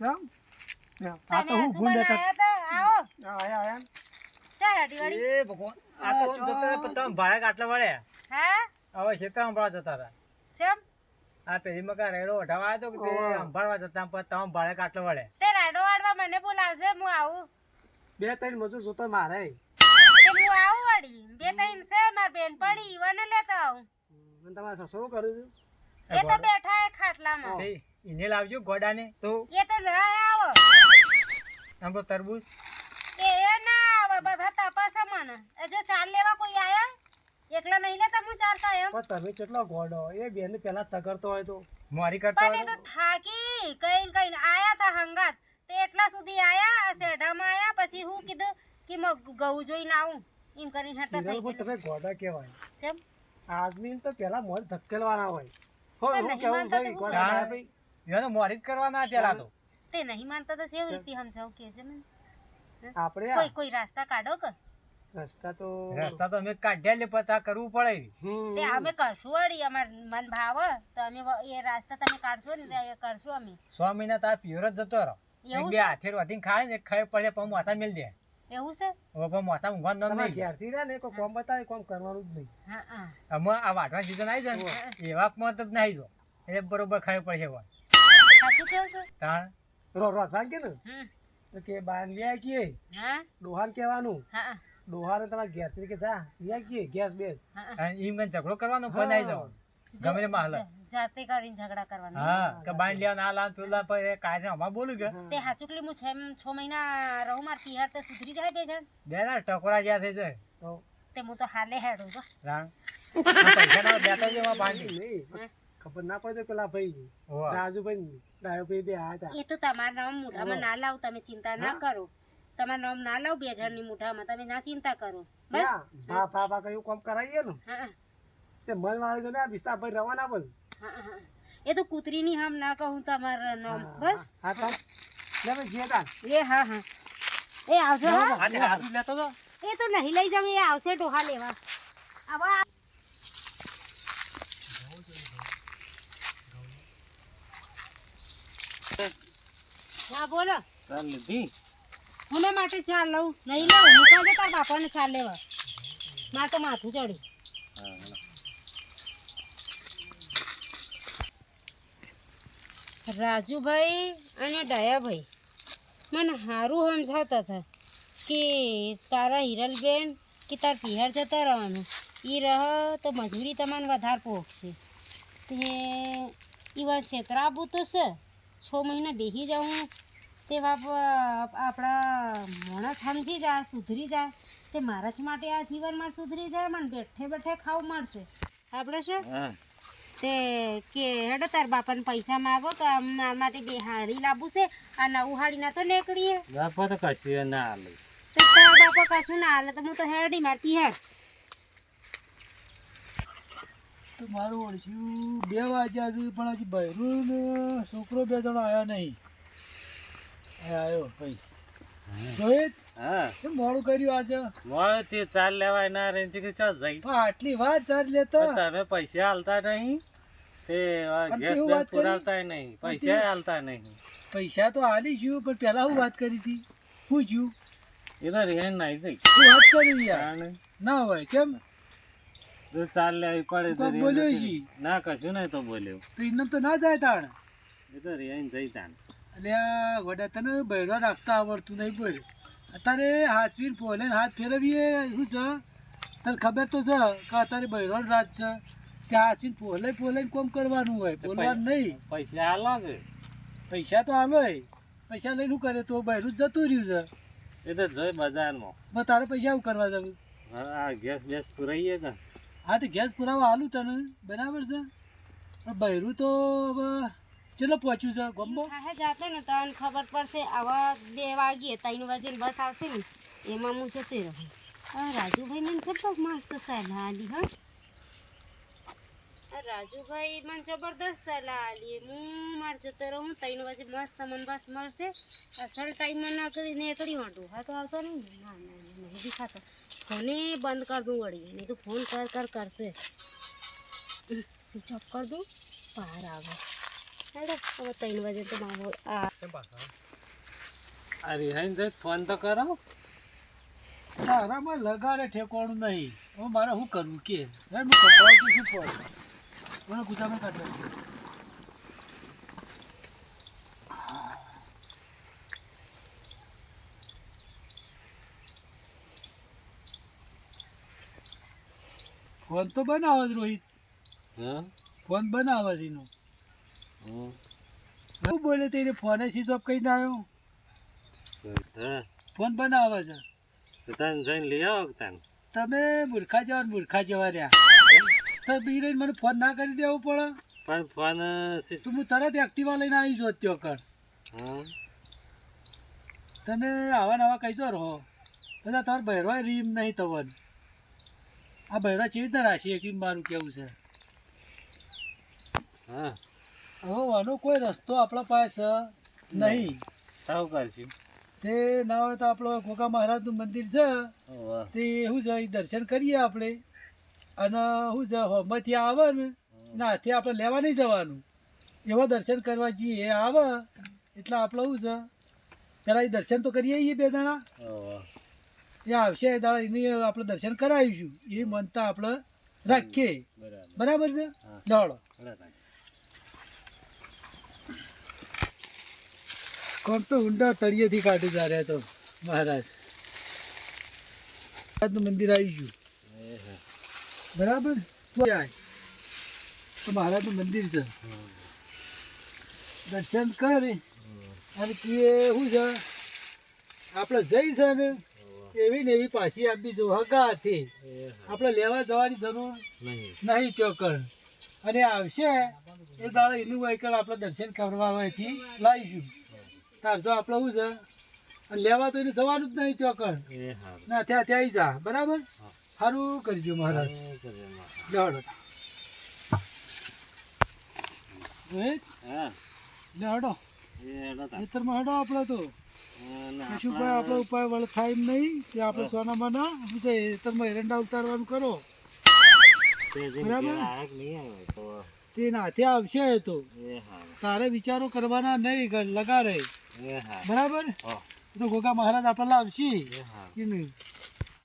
આ તો હું ભૂલ દેતા આવો આયા ચાલ હટીવાડી એ ભગવાન આ તો જતા પતંગ ભાડે કાટલા વળે હા હવે શેતા અંભાળવા જતા હતા ચમ આ પેલી મકા રેડો ઉઠાવા આવ્યો તો કે તે અંભાળવા જતા પણ તમે ભાડે કાટલા વળે તે રાડો વાડવા મને બોલાવજે હું આવું 2-3 મજૂર જોતો મારે તે હું આવું વળી 2-3 છે માર બેન પડી ઈવને લેતા આવું મને તમારે સસરો કરું છું એ તો બેઠા એ ખાટલામાં તે ઈને લાવજો ગોડાને તો એ તો ના આવો આમ તો તરબૂચ એ ના આવે બધા તપાસ મને એ જો ચાલ લેવા કોઈ આયા એકલા નહીં લેતા હું ચારતા એમ પણ તમે કેટલો ગોડો એ બેન પેલા તગડતો હોય તો મોરી કરતા પણ એ તો થાકી કઈ આયા તા હંગાત તે એટલા સુધી આયા આ શેઢામાં આયા પછી હું કીધું કે મ ગઉ જોઈને આવું એમ કરીને હટતા થઈ હિરલપુર તમે ગોડા કહેવાય ચમ આદમી તો પેલા મોર ધકેલવાના હોય હો પણ હું નહીં કેવું માનતા ભાઈ તો ગોડા હા. ભાઈ એને મોરી જ કરવાના પેલા તો તે નહીં માનતા તો કેવી રીતે સમજાવું કે છે મને આપણે કોઈ કોઈ રાસ્તા કાઢો કે રસ્તા તો રસ્તા તો અમે કાઢ્યા લે પછી આ કરવું પડે તે અમે કરશું વળી અમાર મન ભાવ તો અમે એ રાસ્તા તમે કાઢશો ને તે કરશું અમે 6 મહિના તાર પ્યોર જ જતો રહો એવું બે હાથે રોધીને ખાય ને ખાઈ પડે પણ માથા મેલ દે એવું છે હવે પણ માથા ઊંઘવાનું તમારે નહીં ઘેરથી રહ્યા ને કોઈ કોમ બતાવે કોમ કરવાનું જ નહીં હા હા અમે આ વાટવા સીઝન આવી જાય ને એવા મત જ નહીં જો એ બરોબર ખાઈ પડશે હોય સાચું કેવું છે તાણ રોધવા કે ને હમ તો કે બાર લ્યા કીએ હા ડોહાન કહેવાનું હા ડોહાને તમારે ઘેરથી કે જા લ્યા કીએ ગેસ બેસ હા અને ઈ મને ઝઘડો કરવાનો પણ આવી જવાનો ગમે તે માહલ જાતે કરીને ઝઘડા કરવાના હા કે બાંધ લેવા ના લાવ પેલા પર એ કાયદે અમાર બોલું કે તે હાચુકલી હું 6 મહિના રહું માર પિયર તો સુધરી જાય બે જણ બે ના ટકોરા જ્યાં થઈ જાય તો તે હું તો હાલે હેડું છો રાણ પૈસા ના દેતા જ એમાં બાંધી નહીં ખબર ના પડે તો પેલા ભાઈ હોવા રાજુભાઈ ડાયોભાઈ બે આયા હતા એ તો તમારા નામ મોઢામાં ના લાવ તમે ચિંતા ના કરો તમારા નામ ના લાવ બે જણની મોઢામાં તમે ના ચિંતા કરો બસ ભા ભા ભા કયું કામ કરાવીએ ને હા તે મન વાળી તો ને બિસ્તા ભાઈ રવાના બોલ હા હા એ તો કૂતરીની હમ ના કહું તમારા નામ બસ હા તો લે ભાઈ જે તા એ હા હા એ આવજો હા આજે હાથ લેતો તો એ તો નહીં લઈ જાવ એ આવશે ડોહા લેવા આવા હા બોલો ચાલ લીધી કોના માટે ચાલ લઉં નહીં લઉં હું કહું તાર બાપાને ચાલ લેવા મારે તો માથું ચડ્યું રાજુભાઈ અને ડાયાભાઈ મને સારું સમજાવતા હતા કે તારા હિરલબેન કે તાર પિહર જતા રહેવાનું એ રહ તો મજૂરી તમને વધારે પોખશે તે એવા છેતરાબુ તો છે 6 મહિના બેસી જાઉં તે બાપ આપણા માણસ સમજી જાય સુધરી જાય તે મારા જ માટે આ જીવનમાં સુધરી જાય મને બેઠે બેઠે ખાવું મળશે આપણે શું તે કે હેડો તાર બાપાને પૈસા માગો તો મારા માટે બે હાડી લાવવું છે આ નવું હાડી ના તો નીકળીએ બાપા તો કશું ના હાલે તો તારા બાપા કશું ના હાલે તો હું તો હેડી માર પિહર તો મારું ઓળખ્યું 2 વાગ્યા છે પણ હજી બહેરું ને છોકરો 2 જણા આવ્યા નહીં આવ્યો ભાઈ રોહિત હા કેમ મોડું કર્યું આજે મોડે તે ચાલ લેવાય ના રેન્જ કે ચાલ જઈ પણ આટલી વાર ચાર લેતો તમે પૈસા હાલતા નહીં તે અને ગેસ કેવું બેસ વાત કરી? પુરાવતા નહીં પૈસા હાલતા નહીં પૈસા તો હાલી છું પણ પેલા હું વાત કરી હતી શું થયું એ તો રેન નહીં જઈ શું વાત કરી યાર ના હોય કેમ તો ચાલ લેવી પડે તો કોક રેન બોલ્યો નથી. છે? ના કશું નહીં તો બોલ્યો તો એમને તો ના જાય તાણ એ તો રેન જઈ તાન એટલે આ ગોડા તને બહેરો રાખતા આવડતું નહીં બોલ અત્યારે હાથવીર પોલે ને હાથ ફેરવીએ શું છે તને ખબર તો છે કે અત્યારે બહેરો રાત છે કે હાથવીર પોલે પોલે કોમ કરવાનું હોય બોલવાનું નહીં પૈસા હાલો કે પૈસા તો હાલો પૈસા લઈને શું કરે તો બહેરું જ જતું રહ્યું છે એ તો જઈ બજારમાં પણ તારે પૈસા એવું કરવા જવું આ ગેસ બેસ પુરાઈએ કે હા તો ગેસ પુરાવા હાલું તને બરાબર છે પણ બહેરું તો હવે ચેટલો પહોંચ્યું છે ગમબો હા જાતે ને તને ખબર પડશે આવા 2 વાગ્યે 3 વાગે બસ આવશે ને એમાં હું જતી રહું રાજુભાઈ મને જબરદસ્ત મસ્ત સલાહ આલી હા રાજુભાઈ મને જબરદસ્ત સલાહ આલી હું મારે જતો રહું 3 વાગે મસ્ત મને બસ મળશે અસલ ટાઈમમાં ના કરી નીકળી વાંટું હા તો આવતો નહીં ના ના નહીં દેખાતો ફોને બંધ કરી દઉં વળી નહીં તો ફોન કરશે સ્વિચ ઓફ કરી દઉં બહાર આવે હેડો હવે 3 વાગે તો માહોલ આ કેમ પાછા આ રિહાઈને જઈ ફોન તો કરો. તારામાં લગાડે ઠેકવાનું નહીં. હવે મારે શું કરવું કે હું કપાવું શું ફોન મને ગુજામાં કાઢવા ફોન તો બનાવે જ રોહિત. હા ફોન બનાવે છે એનો. હમ. શું બોલે તેને ફોને સ્વિચ ઓફ કરીને આવ્યો. હા ફોન બનાવે છે. તો તને જઈને લઈ આવો કે તને. તમે મૂર્ખા જવા રહ્યા તો બીરેન મને ફોન ના કરી દેવો પડે. પણ ફોન તો હું તરત એક્ટિવા લઈને આવી જો ત્યો કર. હા તમે આવા નવા કહીજો રહો બધા તમારે બહેરો રીમ નહીં તવન. આ બહેરો ચેવી રીતના રાશી એક મારું કેવું છે. હા હવે આનો કોઈ રસ્તો આપણા પાસે નહીં. તાવ કરશું. તે ના હોય તો આપણો ગોગા મહારાજનું મંદિર છે વાહ. તે શું છે એ દર્શન કરીએ આપણે. અને શું છે હોમથી આવે ને નાથી આપણે લેવા નહીં જવાનું. એવા દર્શન કરવા જઈએ એ આવે એટલે આપણે શું છે પેલા એ દર્શન તો કરીએ એ 2 દાડા. વાહ. એ આવશે એ દાડા એની આપણે દર્શન કરાવીશું એ માનતા આપણે રાખીએ. બરાબર. બરાબર છે. હા. લાવડો બરાબર. કોણ તો ઊંડા તળિયેથી કાઢી જા રહ્યા તો મહારાજ. મહારાજનું મંદિર આવી ગયું. એ હા. બરાબર તો જાય તો મહારાજનું મંદિર છે. દર્શન કરે અને કે શું છે આપણે જઈ છે ને એવી ને એવી પાછી આપી જો હગાથી. એ હા. આપણે લેવા જવાની જરૂર નહીં. નહીં ચોકણ. અને આવશે એ દાડો એનું વહીકલ આપણે દર્શન કરવા હોયથી લાવીશું. તાર જો આપણે શું છે અને લેવા તો એને જવાનું જ નહીં ચોકણ. એ હા. ના ત્યાં ત્યાં આવી જા. બરાબર સારું કરજો મહારાજ. લેવાડો રોહિત હા લેવાડો એ હેડો તાર. ખેતરમાં હેડો આપણે તો અને કશું કોઈ આપણો ઉપાય વળ થાય એમ નહીં કે આપણે સોનામાં ના શું છે ખેતરમાં એરંડા ઉતારવાનું કરો. તે જેમ બરાબર. ઘેર આવે કે નહીં આવે તો તે નાથે આવશે એ તો એ હા. તારે વિચારો કરવાના નહીં લગાડે. એ હા. બરાબર હા. તો ગોગા મહારાજ આપણે લાવશી એ હા. કે નહીં